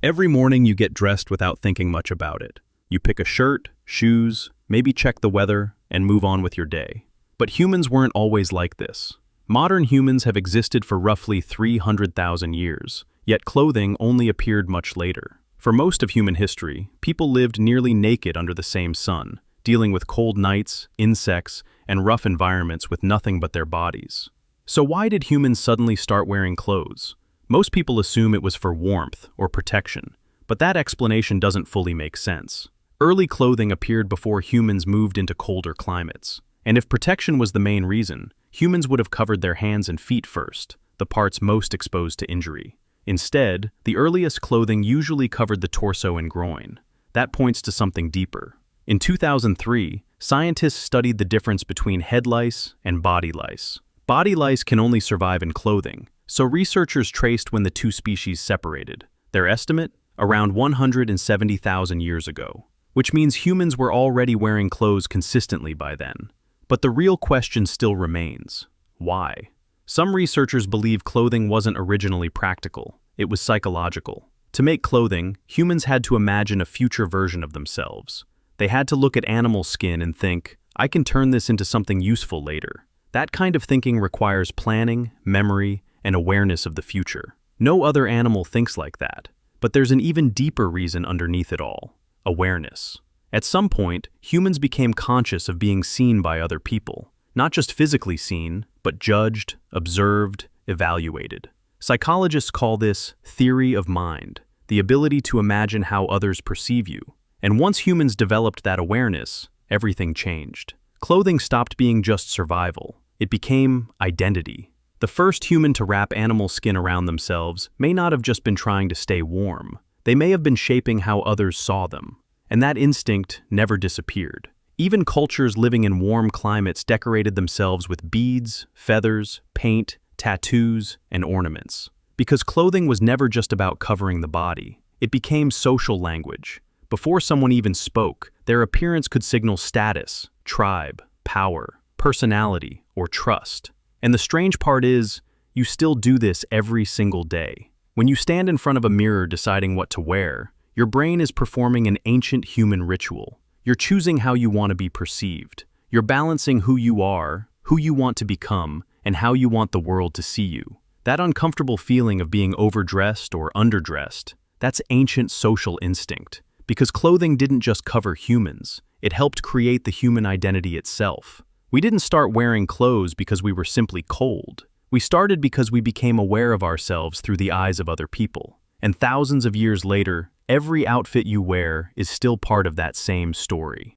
Every morning you get dressed without thinking much about it. You pick a shirt, shoes, maybe check the weather, and move on with your day. But humans weren't always like this. Modern humans have existed for roughly 300,000 years, yet clothing only appeared much later. For most of human history, people lived nearly naked under the same sun, dealing with cold nights, insects, and rough environments with nothing but their bodies. So why did humans suddenly start wearing clothes? Most people assume it was for warmth or protection, but that explanation doesn't fully make sense. Early clothing appeared before humans moved into colder climates. And if protection was the main reason, humans would have covered their hands and feet first, the parts most exposed to injury. Instead, the earliest clothing usually covered the torso and groin. That points to something deeper. In 2003, scientists studied the difference between head lice and body lice. Body lice can only survive in clothing, so researchers traced when the two species separated. Their estimate? Around 170,000 years ago, which means humans were already wearing clothes consistently by then. But the real question still remains: why? Some researchers believe clothing wasn't originally practical, it was psychological. To make clothing, humans had to imagine a future version of themselves. They had to look at animal skin and think, I can turn this into something useful later. That kind of thinking requires planning, memory, and awareness of the future. No other animal thinks like that. But there's an even deeper reason underneath it all: awareness. At some point, humans became conscious of being seen by other people. Not just physically seen, but judged, observed, evaluated. Psychologists call this theory of mind, the ability to imagine how others perceive you. And once humans developed that awareness, everything changed. Clothing stopped being just survival. It became identity. The first human to wrap animal skin around themselves may not have just been trying to stay warm. They may have been shaping how others saw them. And that instinct never disappeared. Even cultures living in warm climates decorated themselves with beads, feathers, paint, tattoos, and ornaments. Because clothing was never just about covering the body. It became social language. Before someone even spoke, their appearance could signal status, tribe, power, personality, or trust. And the strange part is, you still do this every single day. When you stand in front of a mirror deciding what to wear, your brain is performing an ancient human ritual. You're choosing how you want to be perceived. You're balancing who you are, who you want to become, and how you want the world to see you. That uncomfortable feeling of being overdressed or underdressed, that's ancient social instinct. Because clothing didn't just cover humans, it helped create the human identity itself. We didn't start wearing clothes because we were simply cold. We started because we became aware of ourselves through the eyes of other people. And thousands of years later, every outfit you wear is still part of that same story.